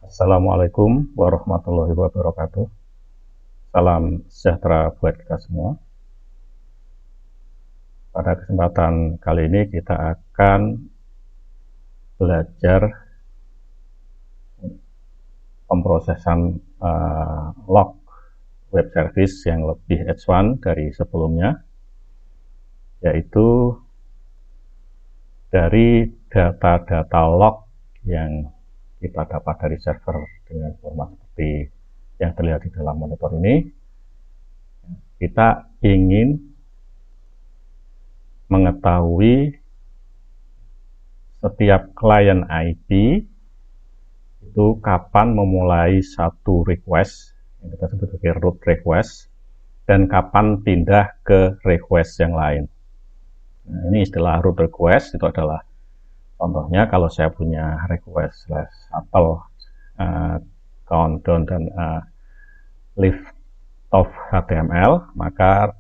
Assalamualaikum warahmatullahi wabarakatuh. Salam sejahtera buat kita semua. Pada kesempatan kali ini kita akan belajar pemrosesan log web service yang lebih advance dari sebelumnya, yaitu dari data-data log yang kita dapat dari server dengan format seperti yang terlihat di dalam monitor ini. Kita ingin mengetahui setiap klien IP itu kapan memulai satu request yang kita sebut sebagai root request dan kapan pindah ke request yang lain. Nah, ini istilah root request itu adalah contohnya kalau saya punya request shuttle countdown dan lift of HTML, maka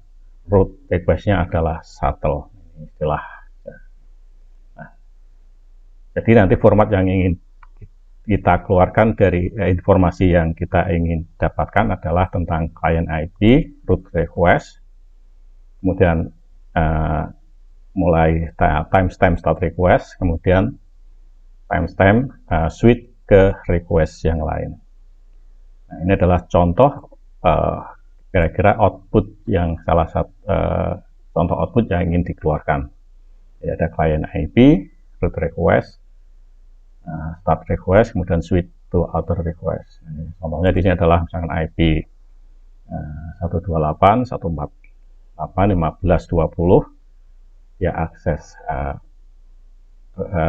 root requestnya adalah shuttle. Ini istilah. Nah, jadi nanti format yang ingin kita keluarkan dari informasi yang kita ingin dapatkan adalah tentang client IP, root request, kemudian mulai timestamp start request, kemudian timestamp switch ke request yang lain. Nah, ini adalah contoh kira-kira output yang salah satu contoh output yang ingin dikeluarkan. Jadi ada client IP, root request, start request, kemudian switch to other request. Ini, contohnya di sini adalah misalkan IP 128.148.15.20. Ya akses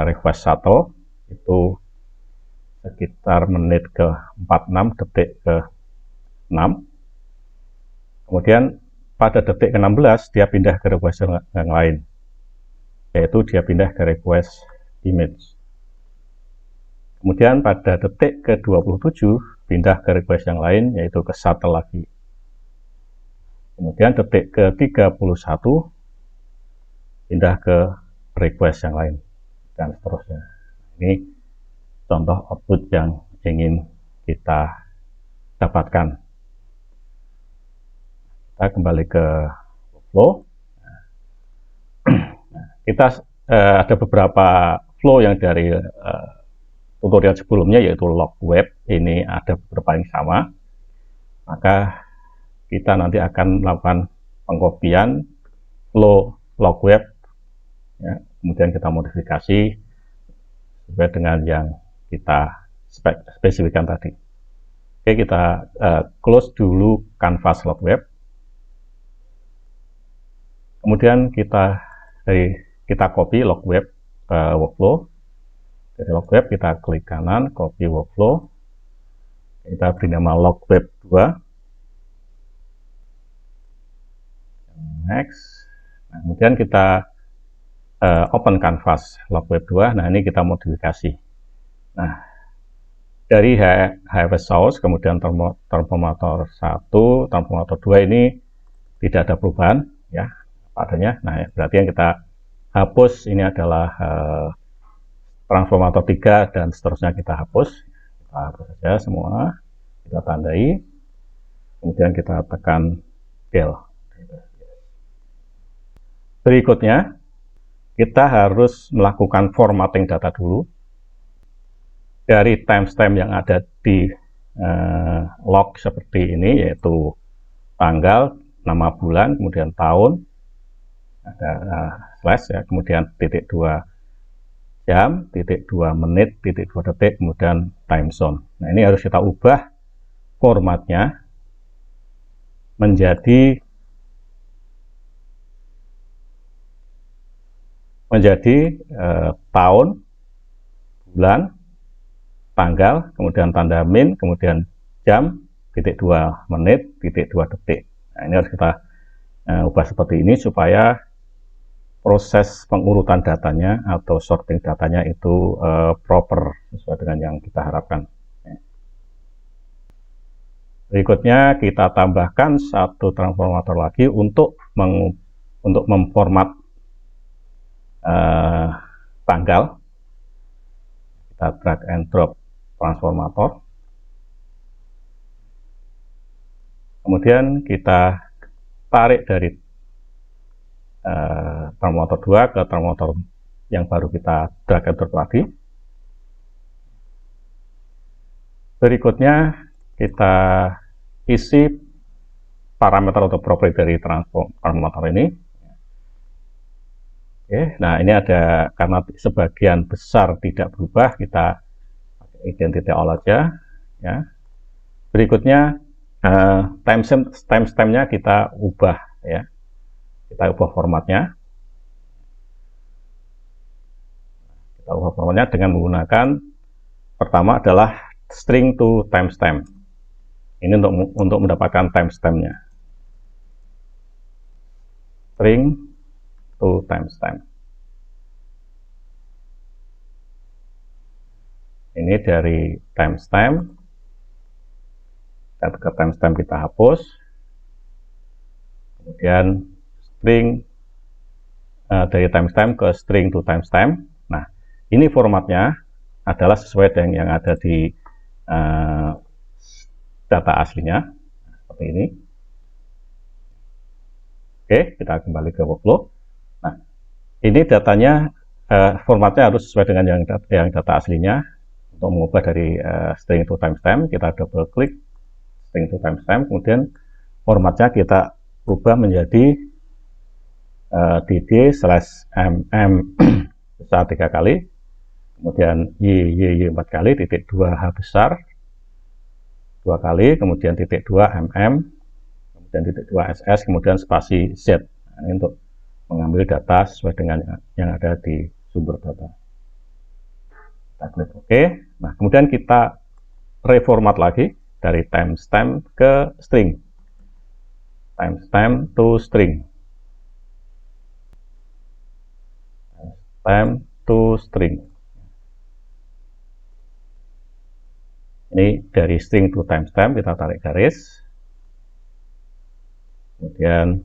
request shuttle itu sekitar menit ke 46, detik ke 6. Kemudian pada detik ke 16 dia pindah ke request yang lain, yaitu dia pindah ke request image. Kemudian pada detik ke 27 pindah ke request yang lain, yaitu ke shuttle lagi. Kemudian detik ke 31 pindah ke request yang lain, dan seterusnya. Ini contoh output yang ingin kita dapatkan. Kita kembali ke flow. Kita ada beberapa flow yang dari tutorial sebelumnya, yaitu log web. Ini ada beberapa yang sama. Maka kita nanti akan melakukan pengkopian flow log web, ya, kemudian kita modifikasi sesuai dengan yang kita spesifikkan tadi. Oke, kita close dulu canvas log web. Kemudian kita copy log web workflow. Dari log web kita klik kanan, copy workflow. Kita beri nama log web 2. Next. Nah, kemudian kita open canvas log web 2. Nah, ini kita modifikasi. Nah, dari HFS source, kemudian transformator 1, transformator 2 ini tidak ada perubahan, ya, padanya. Nah, berarti yang kita hapus ini adalah transformator 3 dan seterusnya kita hapus. Kita hapus saja semua, kita tandai, kemudian kita tekan del. Berikutnya, kita harus melakukan formatting data dulu dari timestamp yang ada di log seperti ini, yaitu tanggal, nama bulan, kemudian tahun, ada slash, ya, kemudian titik 2 jam, titik 2 menit, titik 2 detik, kemudian time zone. Nah, ini harus kita ubah formatnya menjadi tahun, bulan, tanggal, kemudian tanda min, kemudian jam, titik 2 menit, titik 2 detik. Nah, ini harus kita ubah seperti ini supaya proses pengurutan datanya atau sorting datanya itu proper sesuai dengan yang kita harapkan. Berikutnya kita tambahkan satu transformator lagi untuk memformat tanggal. Kita drag and drop transformator. Kemudian kita tarik dari termometer 2 ke termometer yang baru kita drag and drop tadi. Berikutnya kita isi parameter atau properti dari termometer ini. Oke, nah ini ada, karena sebagian besar tidak berubah, kita pakai identity all aja ya. Berikutnya timestamp-nya kita ubah ya. Kita ubah formatnya. Kita ubah formatnya dengan menggunakan, pertama adalah string to timestamp. Ini untuk mendapatkan timestamp-nya. String to timestamp. Ini dari timestamp. Ke timestamp kita hapus. Kemudian string dari timestamp ke string to timestamp. Nah, ini formatnya adalah sesuai dengan yang ada di data aslinya, seperti ini. Oke, kita kembali ke workflow. Nah, ini datanya, formatnya harus sesuai dengan yang data aslinya. Untuk mengubah dari string to timestamp, kita double klik string to timestamp, kemudian formatnya kita ubah menjadi dd/mm besar 3 kali, kemudian y 4 kali, titik 2h besar 2 kali, kemudian titik 2 mm, kemudian titik 2 ss, kemudian spasi z. Nah, ini untuk mengambil data sesuai dengan yang ada di sumber data. Kita klik OK. Nah, kemudian kita reformat lagi dari timestamp ke string. Timestamp to string. Timestamp to string. Ini dari string to timestamp kita tarik garis. Kemudian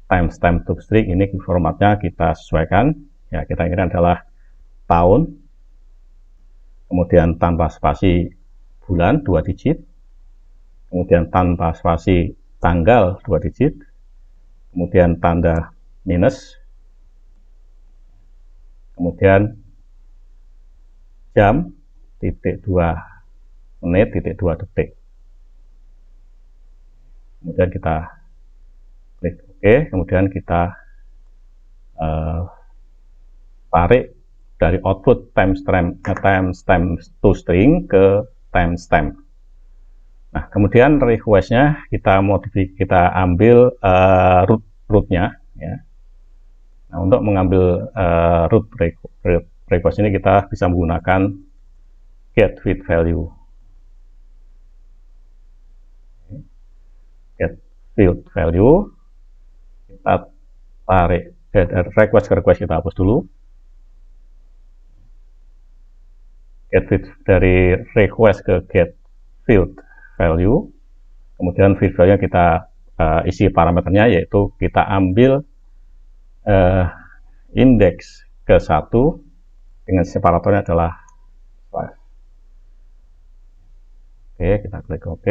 timestamp to string, ini formatnya kita sesuaikan. Ya, kita ingin adalah tahun. Kemudian tanpa spasi bulan 2 digit. Kemudian tanpa spasi tanggal 2 digit. Kemudian tanda minus. Kemudian jam, titik 2 menit, titik 2 detik. Kemudian kita klik OK. Kemudian kita tarik dari output timestamp to string ke timestamp. Nah, kemudian request-nya kita ambil root-nya ya. Nah, untuk mengambil root request ini kita bisa menggunakan get with value. Get field value, kita tarik request ke request, kita hapus dulu. Get field dari request ke get field value, kemudian field value kita isi parameternya, yaitu kita ambil indeks ke 1 dengan separatornya adalah 5. Oke, kita klik OK.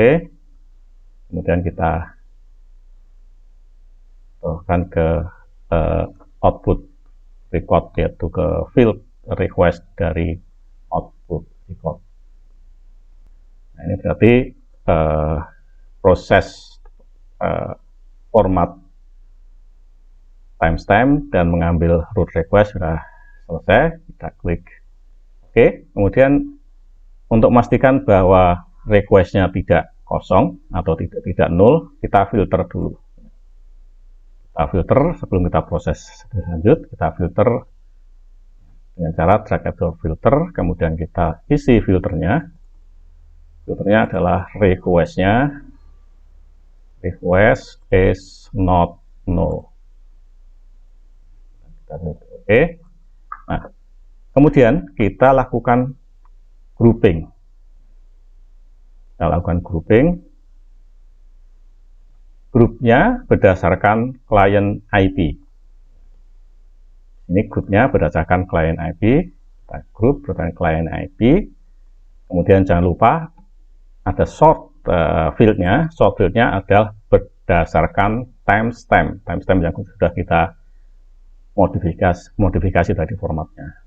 Kemudian kita taruhkan ke output record, yaitu ke field request dari output record. Nah, ini berarti proses format timestamp dan mengambil root request sudah selesai. Kita klik OK. Kemudian untuk memastikan bahwa requestnya tidak kosong atau tidak nol, kita filter dulu. Kita filter sebelum kita proses lebih lanjut. Kita filter dengan cara drag and drop filter, kemudian kita isi filternya. Filternya adalah request-nya, request is not null. Kita klik OK. Nah, kemudian kita lakukan grouping. Kita lakukan grouping. Grupnya berdasarkan client IP. Ini grupnya berdasarkan client IP. Kita grup berdasarkan client IP. Kemudian jangan lupa ada sort fieldnya, sort fieldnya adalah berdasarkan timestamp yang sudah kita modifikasi tadi formatnya.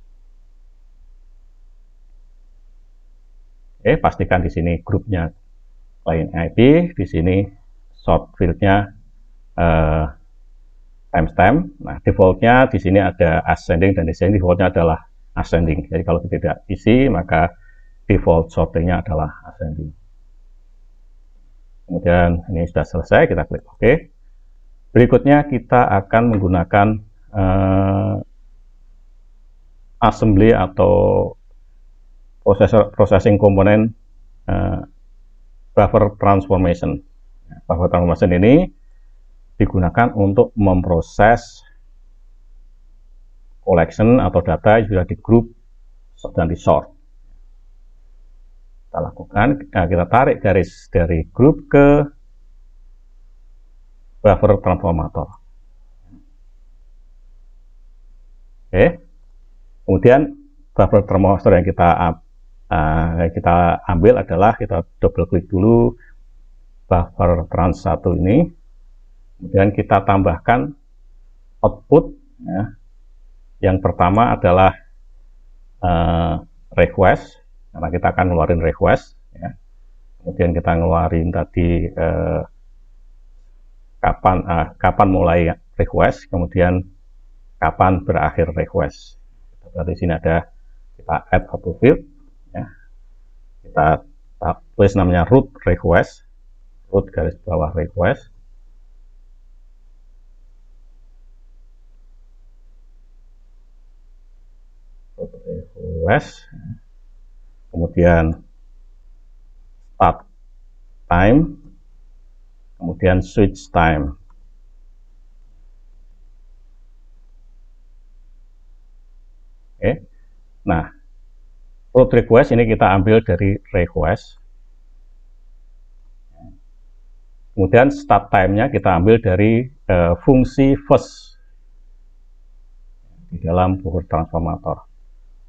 Oke, pastikan di sini grupnya client IP, di sini sort fieldnya timestamp. Nah, defaultnya di sini ada ascending dan descending. Defaultnya adalah ascending. Jadi kalau tidak isi, maka default sortingnya adalah ascending. Kemudian ini sudah selesai, kita klik OK. Berikutnya kita akan menggunakan assembly atau processing komponen buffer transformation. Buffer transformation ini digunakan untuk memproses collection atau data yang sudah di group dan di sort. Kita lakukan, kita tarik garis dari group ke buffer transformator. Oke, kemudian buffer transformator yang kita ambil adalah, kita double klik dulu buffer trans 1 ini, kemudian kita tambahkan output ya. Yang pertama adalah request, karena kita akan ngeluarin request ya. Kemudian kita ngeluarin tadi kapan mulai request, kemudian kapan berakhir request. Berarti di sini ada, kita add auto field ya. Kita tulis namanya root request, root garis bawah request. Root request. Kemudian start time, kemudian switch time. Oke. Nah, root request ini kita ambil dari request. Kemudian start time-nya kita ambil dari fungsi first di dalam buffer transformator.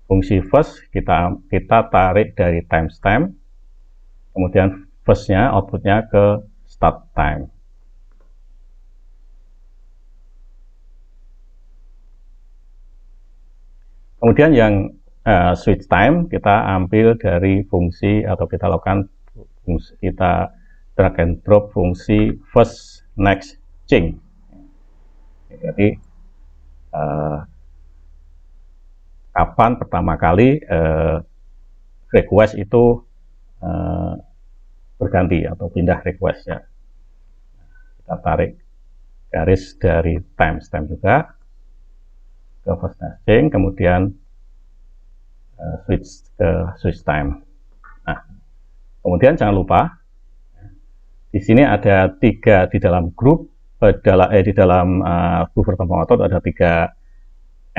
Fungsi first kita tarik dari timestamp, kemudian first-nya, output-nya ke start time. Kemudian yang switch time kita ambil dari fungsi, atau kita lakukan fungsi, kita drag and drop fungsi first next change. Jadi kapan pertama kali request itu berganti atau pindah request ya. Kita tarik garis dari timestamp juga ke first next change, kemudian switch ke switch time. Nah, kemudian jangan lupa di sini ada 3 di dalam grup di dalam buffer transformator ada 3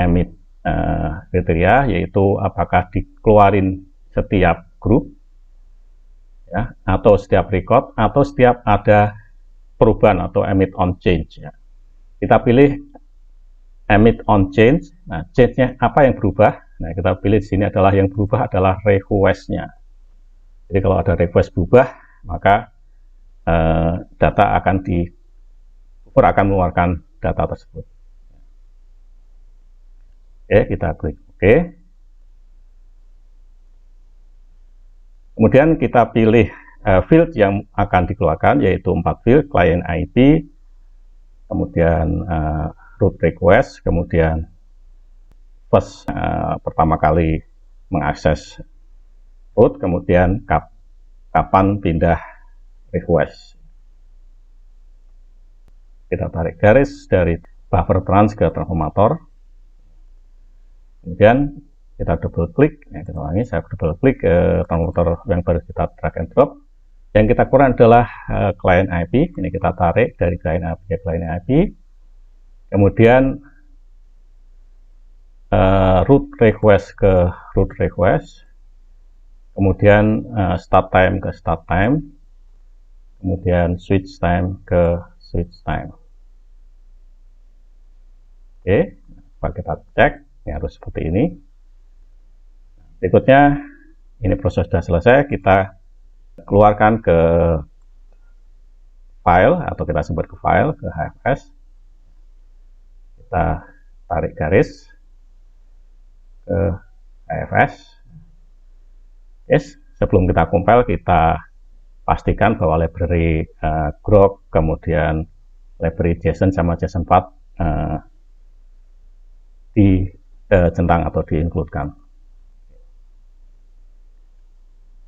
emit kriteria, yaitu apakah dikeluarin setiap grup ya, atau setiap record, atau setiap ada perubahan atau emit on change ya. Kita pilih emit on change. Nah, change-nya apa yang berubah? Nah, kita pilih di sini adalah yang berubah adalah request-nya. Jadi kalau ada request berubah, maka data akan buffer akan mengeluarkan data tersebut. Oke, kita klik OK. Kemudian kita pilih field yang akan dikeluarkan, yaitu 4 field, client IP, kemudian root request, kemudian first pertama kali mengakses root, kemudian kapan pindah request. Kita tarik garis dari buffer trans ke transformator, kemudian kita double klik ya, kita ulangi, saya double klik ke transformator yang baru kita drag and drop. Yang kita kurang adalah client IP, ini kita tarik dari client IP ke client IP, kemudian root request ke root request, kemudian start time ke start time, kemudian switch time ke switch time. Oke, coba kita cek, ini harus seperti ini. Berikutnya, ini proses sudah selesai, kita keluarkan ke file, atau kita sebut ke file, ke HFS. Kita tarik garis ke HFS. Yes, sebelum kita compile, kita pastikan bahwa library grok, kemudian library JSON sama JSON path dicentang atau di-include-kan.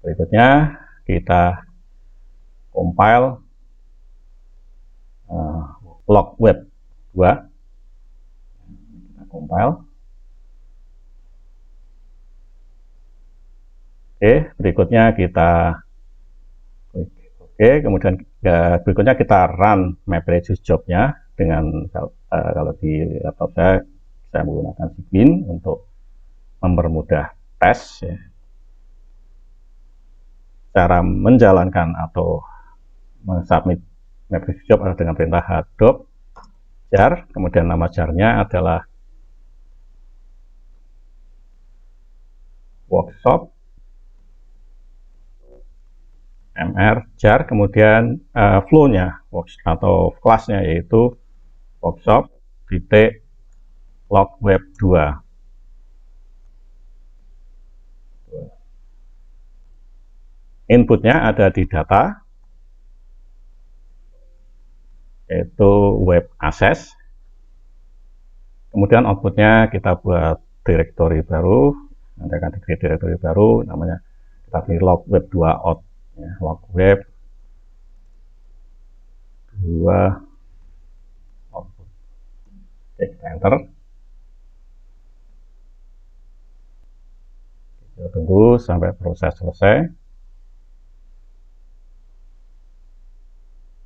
Berikutnya kita compile log web 2. Kita compile. Oke, berikutnya kita kemudian berikutnya kita run MapReduce job-nya dengan kalau di laptop saya menggunakan Cygwin untuk mempermudah tes. Ya. Cara menjalankan atau mensubmit MapReduce job adalah dengan perintah hadop jar, kemudian nama jar-nya adalah workshop mr jar, kemudian flow-nya atau kelasnya yaitu workshop titik log web 2. Inputnya ada di data, yaitu web access. Kemudian outputnya kita buat directory baru, nanti akan di-create directory baru, namanya kita pilih log web 2 out. Ya, log web 2 output. Oke, kita enter. Kita tunggu sampai proses selesai.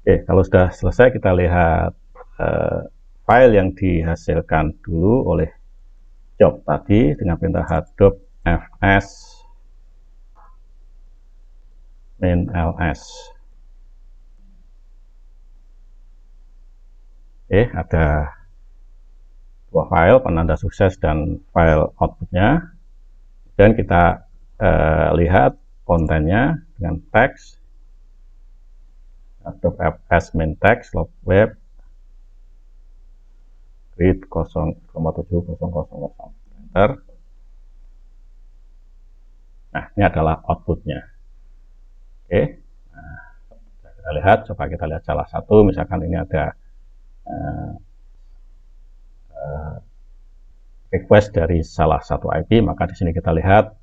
Oke, kalau sudah selesai kita lihat file yang dihasilkan dulu oleh job tadi dengan perintah hadop fs main ls. Oke, ada dua file, penanda sukses dan file outputnya. Dan kita lihat kontennya dengan teks hadop fs main text log web grid 0,7000. Enter. Nah, ini adalah outputnya. Oke, nah, kita lihat, coba kita lihat salah satu, misalkan ini ada request dari salah satu IP, maka di sini kita lihat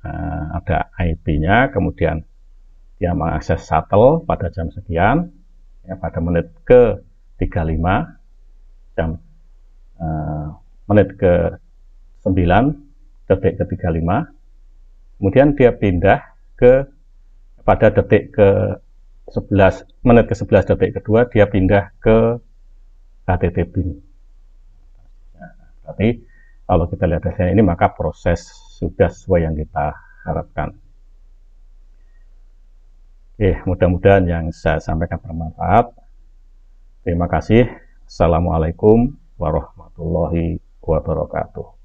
ada IP-nya, kemudian dia mengakses shuttle pada jam sekian, ya, pada menit ke 35, menit ke 9, detik ke 35, kemudian dia pindah ke pada detik ke 11, menit ke 11 detik kedua dia pindah ke HTTP. Nah, berarti kalau kita lihat hasilnya ini maka proses sudah sesuai yang kita harapkan. Oke, mudah-mudahan yang saya sampaikan bermanfaat. Terima kasih. Assalamualaikum warahmatullahi wabarakatuh.